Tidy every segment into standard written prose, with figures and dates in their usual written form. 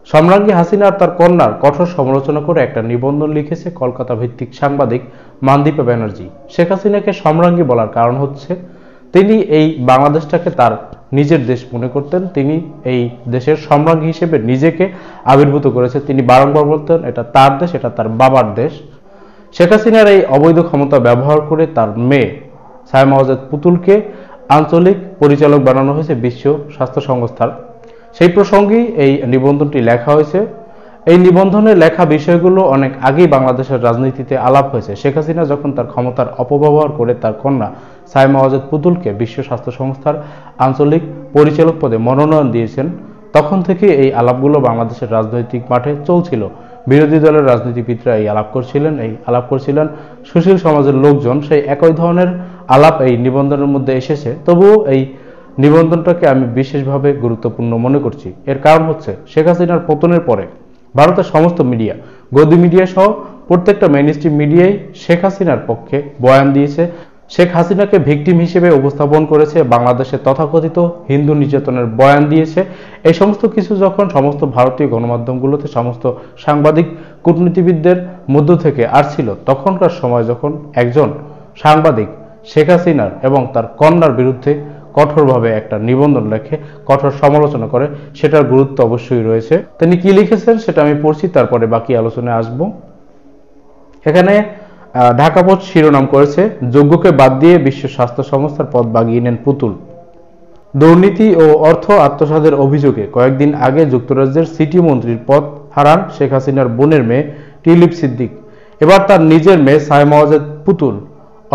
সম্রাজ্ঞী হাসিনা আর তার কন্যার কঠোর সমালোচনা করে একটা নিবন্ধন লিখেছে কলকাতা ভিত্তিক সাংবাদিক মানদীপা ব্যানার্জি। শেখ হাসিনাকে সম্রাজ্ঞী বলার কারণ হচ্ছে তিনি এই বাংলাদেশটাকে তার নিজের দেশ মনে করতেন। তিনি এই দেশের সম্রাজ্ঞী হিসেবে নিজেকে আবির্ভূত করেছে। তিনি বারংবার বলতেন এটা তার দেশ, এটা তার বাবার দেশ। শেখ হাসিনার এই অবৈধ ক্ষমতা ব্যবহার করে তার মেয়ে সায়মা ওয়াজেদ পুতুলকে আঞ্চলিক পরিচালক বানানো হয়েছে বিশ্ব স্বাস্থ্য সংস্থার। সেই প্রসঙ্গেই এই নিবন্ধনটি লেখা হয়েছে। এই নিবন্ধনে লেখা বিষয়গুলো অনেক আগেই বাংলাদেশের রাজনীতিতে আলাপ হয়েছে। শেখ হাসিনা যখন তার ক্ষমতার অপব্যবহার করে তার কন্যা সায়মা ওয়াজেদ পুতুলকে বিশ্ব স্বাস্থ্য সংস্থার আঞ্চলিক পরিচালক পদে মনোনয়ন দিয়েছেন, তখন থেকে এই আলাপগুলো বাংলাদেশের রাজনৈতিক মাঠে চলছিল। বিরোধী দলের রাজনীতিবিদরা এই আলাপ করছিলেন সুশীল সমাজের লোকজন। সেই একই ধরনের আলাপ এই নিবন্ধনের মধ্যে এসেছে। তবুও এই নিবন্ধনটাকে আমি বিশেষভাবে গুরুত্বপূর্ণ মনে করছি। এর কারণ হচ্ছে শেখ হাসিনার পতনের পরে ভারতের সমস্ত মিডিয়া, গদি মিডিয়া সহ প্রত্যেকটা মেইনস্ট্রিম মিডিয়াই শেখ হাসিনার পক্ষে বয়ান দিয়েছে, শেখ হাসিনাকে ভিকটিম হিসেবে উপস্থাপন করেছে, বাংলাদেশে তথাকথিত হিন্দু নির্যাতনের বয়ান দিয়েছে। এই সমস্ত কিছু যখন সমস্ত ভারতীয় গণমাধ্যমগুলোতে সমস্ত সাংবাদিক কূটনীতিবিদদের মধ্য থেকে আসছিল, তখনকার সময় যখন একজন সাংবাদিক শেখ হাসিনার এবং তার কন্যার বিরুদ্ধে কঠোরভাবে একটা নিবন্ধন লেখে, কঠোর সমালোচনা করে, সেটার গুরুত্ব অবশ্যই রয়েছে। তিনি কি লিখেছেন সেটা আমি পড়ছি, তারপরে বাকি আলোচনায় আসব। এখানে ঢাকা পোস্ট শিরোনাম করেছে, যোগ্যকে বাদ দিয়ে বিশ্ব স্বাস্থ্য সংস্থার পদ বাগিয়ে নেন পুতুল। দুর্নীতি ও অর্থ আত্মসাতের অভিযোগে কয়েকদিন আগে যুক্তরাজ্যের সিটি মন্ত্রীর পদ হারান শেখ হাসিনার বোনের মেয়ে টিউলিপ সিদ্দিক। এবার তার নিজের মেয়ে সায়মা ওয়াজেদ পুতুল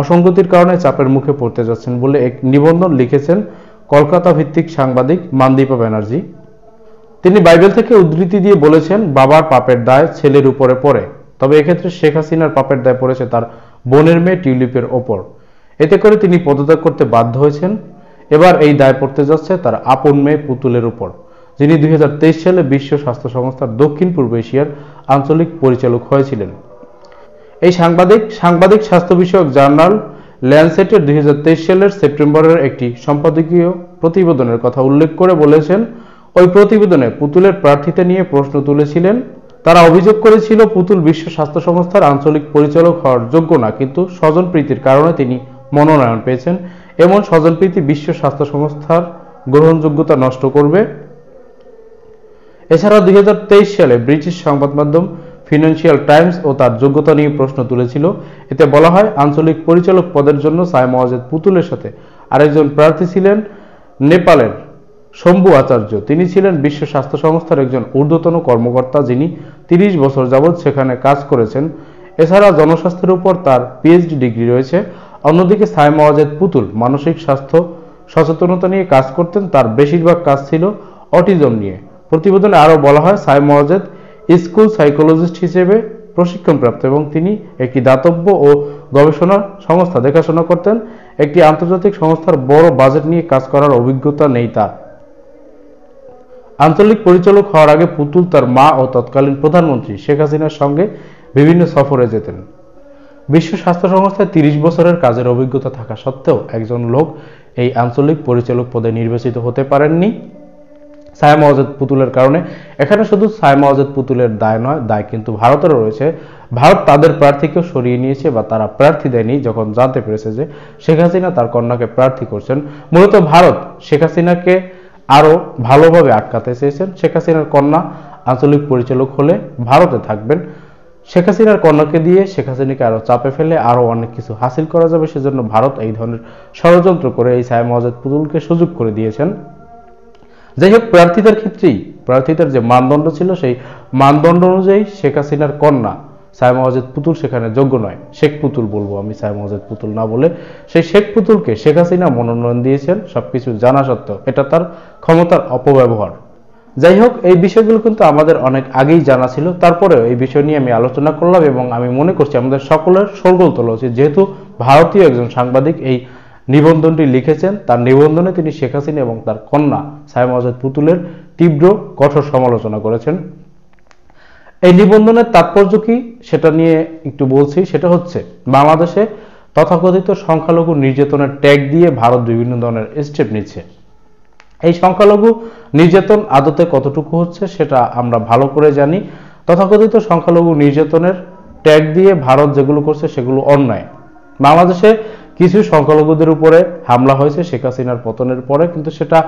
অসঙ্গতির কারণে চাপের মুখে পড়তে যাচ্ছেন বলে এক নিবন্ধন লিখেছেন কলকাতা ভিত্তিক সাংবাদিক মানদীপা ব্যানার্জি। তিনি বাইবেল থেকে উদ্ধৃতি দিয়ে বলেছেন, বাবার পাপের দায় ছেলের উপরে পড়ে। তবে এক্ষেত্রে শেখ হাসিনার পাপের দায় পড়েছে তার বোনের মেয়ে টিউলিপের ওপর। এতে করে তিনি পদত্যাগ করতে বাধ্য হয়েছেন। এবার এই দায় পড়তে যাচ্ছে তার আপন মেয়ে পুতুলের উপর, যিনি 2023 সালে বিশ্ব স্বাস্থ্য সংস্থার দক্ষিণ পূর্ব এশিয়ার আঞ্চলিক পরিচালক হয়েছিলেন। এই সাংবাদিক স্বাস্থ্য বিষয়ক জার্নাল ল্যান্সেটের 2023 সালের সেপ্টেম্বরের একটি সম্পাদকীয় প্রতিবেদনের কথা উল্লেখ করে বলেছেন, ওই প্রতিবেদনে পুতুলের প্রার্থিতা নিয়ে প্রশ্ন তুলেছিলেন। তারা অভিযোগ করেছিল পুতুল বিশ্ব স্বাস্থ্য সংস্থার আঞ্চলিক পরিচালক হওয়ার যোগ্য না, কিন্তু স্বজনপ্রীতির কারণে তিনি মনোনয়ন পেয়েছেন। এমন স্বজনপ্রীতি বিশ্ব স্বাস্থ্য সংস্থার গ্রহণযোগ্যতা নষ্ট করবে। এছাড়া 2023 সালে ব্রিটিশ সংবাদ মাধ্যম ফিনান্সিয়াল টাইমস ও তার যোগ্যতা নিয়ে প্রশ্ন তুলেছিল। এতে বলা হয়, আঞ্চলিক পরিচালক পদের জন্য সায়মা ওয়াজেদ পুতুলের সাথে আরেকজন প্রার্থী ছিলেন নেপালের শম্ভু আচার্য। তিনি ছিলেন বিশ্ব স্বাস্থ্য সংস্থার একজন ঊর্ধ্বতন কর্মকর্তা, যিনি 30 বছর যাবৎ সেখানে কাজ করেছেন। এছাড়া জনস্বাস্থ্যের উপর তার পিএইচডি ডিগ্রি রয়েছে। অন্যদিকে সায়মা ওয়াজেদ পুতুল মানসিক স্বাস্থ্য সচেতনতা নিয়ে কাজ করতেন। তার বেশিরভাগ কাজ ছিল অটিজম নিয়ে। প্রতিবেদনে আরও বলা হয়, সায়মা ওয়াজেদ স্কুল সাইকোলজিস্ট হিসেবে প্রশিক্ষণপ্রাপ্ত এবং তিনি একটি দাতব্য ও গবেষণা সংস্থা দেখাশোনা করতেন। একটি আন্তর্জাতিক সংস্থার বড় বাজেট নিয়ে কাজ করার অভিজ্ঞতা নেই তার। আঞ্চলিক পরিচালক হওয়ার আগে পুতুল তার মা ও তৎকালীন প্রধানমন্ত্রী শেখ হাসিনার সঙ্গে বিভিন্ন সফরে যেতেন। বিশ্ব স্বাস্থ্য সংস্থায় 30 বছরের কাজের অভিজ্ঞতা থাকা সত্ত্বেও একজন লোক এই আঞ্চলিক পরিচালক পদে নির্বাচিত হতে পারেননি সায়মা ওয়াজেদ পুতুলের কারণে। এখানে শুধু সায়মা ওয়াজেদ পুতুলের দায় নয়, দায় কিন্তু ভারতেরও রয়েছে। ভারত তাদের প্রার্থীকেও সরিয়ে নিয়েছে বা তারা প্রার্থী দেয়নি যখন জানতে পেরেছে যে শেখ হাসিনা তার কন্যাকে প্রার্থী করছেন। মূলত ভারত শেখ হাসিনাকে আরও ভালোভাবে আটকাতে চেয়েছেন। শেখ হাসিনার কন্যা আঞ্চলিক পরিচালক হলে ভারতে থাকবেন। শেখ হাসিনার কন্যাকে দিয়ে শেখ হাসিনাকে আরও চাপে ফেলে আরও অনেক কিছু হাসিল করা যাবে, সেজন্য ভারত এই ধরনের ষড়যন্ত্র করে এই সায়মা ওয়াজেদ পুতুলকে সুযোগ করে দিয়েছেন। যাই হোক, প্রার্থিতার যে মানদণ্ড ছিল সেই মানদণ্ড অনুযায়ী শেখ হাসিনার কন্যা সায়মা ওয়াজেদ পুতুল সেখানে যোগ্য নয়। শেখ পুতুল বলবো আমি, সায়মা ওয়াজেদ পুতুল না বলে। সেই শেখ পুতুলকে শেখ হাসিনা মনোনয়ন দিয়েছেন সবকিছু জানা সত্ত্বেও। এটা তার ক্ষমতার অপব্যবহার। যাই হোক, এই বিষয়গুলো কিন্তু আমাদের অনেক আগেই জানা ছিল। তারপরেও এই বিষয় নিয়ে আমি আলোচনা করলাম এবং আমি মনে করছি আমাদের সকলের শোরগোল তোলা উচিত। যেহেতু ভারতীয় একজন সাংবাদিক এই নিবন্ধনটি লিখেছেন, তার নিবন্ধনে তিনি শেখ হাসিনা এবং তার কন্যা সায়মা ওয়াজেদ পুতুলের তীব্র কঠোর সমালোচনা করেছেন। এই নিবন্ধনের তাৎপর্য কি সেটা নিয়ে একটু বলছি। সেটা হচ্ছে, বাংলাদেশে তথাকথিত সংখ্যালঘু নির্যাতনের ট্যাগ দিয়ে ভারত বিভিন্ন ধরনের স্টেপ নিচ্ছে। এই সংখ্যালঘু নির্যাতন আদতে কতটুকু হচ্ছে সেটা আমরা ভালো করে জানি। তথাকথিত সংখ্যালঘু নির্যাতনের ট্যাগ দিয়ে ভারত যেগুলো করছে সেগুলো অন্যায়। বাংলাদেশে কিছু সংখ্যালঘুদের উপরে হামলা হয়েছে শেখ হাসিনার পতনের পরে, কিন্তু সেটা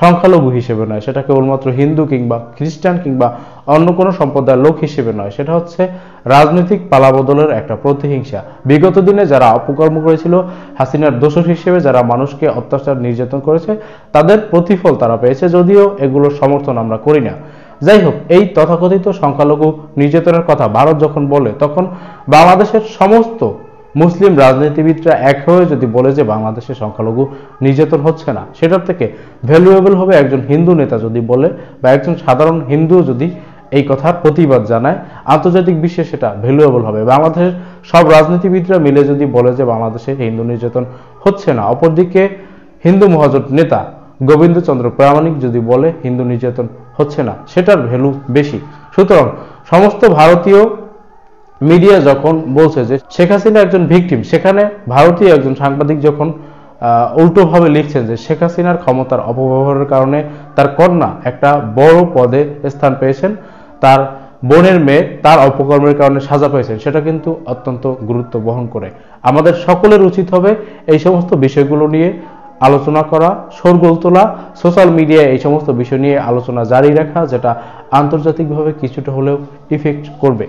সংখ্যালঘু হিসেবে নয়, সেটা কেবলমাত্র হিন্দু কিংবা খ্রিস্টান কিংবা অন্য কোনো সম্প্রদায়ের লোক হিসেবে নয়, সেটা হচ্ছে রাজনৈতিক পালাবদলের একটা প্রতিহিংসা। বিগত দিনে যারা অপকর্ম করেছিল, হাসিনার দোষর হিসেবে যারা মানুষকে অত্যাচার নির্যাতন করেছে, তাদের প্রতিফল তারা পেয়েছে, যদিও এগুলোর সমর্থন আমরা করি না। যাই হোক, এই তথাকথিত সংখ্যালঘু নির্যাতনের কথা ভারত যখন বলে, তখন বাংলাদেশের সমস্ত মুসলিম রাজনীতিবিদরা এক হয়ে যদি বলে যে বাংলাদেশে সংখ্যালঘু নির্যাতন হচ্ছে না, সেটার থেকে ভ্যালুয়েবল হবে একজন হিন্দু নেতা যদি বলে, বা একজন সাধারণ হিন্দু যদি এই কথার প্রতিবাদ জানায়, আন্তর্জাতিক বিশ্বে সেটা ভ্যালুয়েবল হবে। বাংলাদেশের সব রাজনীতিবিদরা মিলে যদি বলে যে বাংলাদেশে হিন্দু নির্যাতন হচ্ছে না, অপরদিকে হিন্দু মহাজোট নেতা গোবিন্দচন্দ্র প্রামাণিক যদি বলে হিন্দু নির্যাতন হচ্ছে না, সেটার ভ্যালু বেশি। সুতরাং সমস্ত ভারতীয় মিডিয়া যখন বলছে যে শেখ হাসিনা একজন ভিকটিম, সেখানে ভারতীয় একজন সাংবাদিক যখন উল্টোভাবে লিখছেন যে শেখ হাসিনার ক্ষমতার অপব্যবহারের কারণে তার কন্যা একটা বড় পদে স্থান পেয়েছেন, তার বোনের মেয়ে তার অপকর্মের কারণে সাজা পেয়েছেন, সেটা কিন্তু অত্যন্ত গুরুত্ব বহন করে। আমাদের সকলের উচিত হবে এই সমস্ত বিষয়গুলো নিয়ে আলোচনা করা, শোরগোল তোলা, সোশ্যাল মিডিয়ায় এই সমস্ত বিষয় নিয়ে আলোচনা জারি রাখা, যেটা আন্তর্জাতিকভাবে কিছুটা হলেও ইফেক্ট করবে।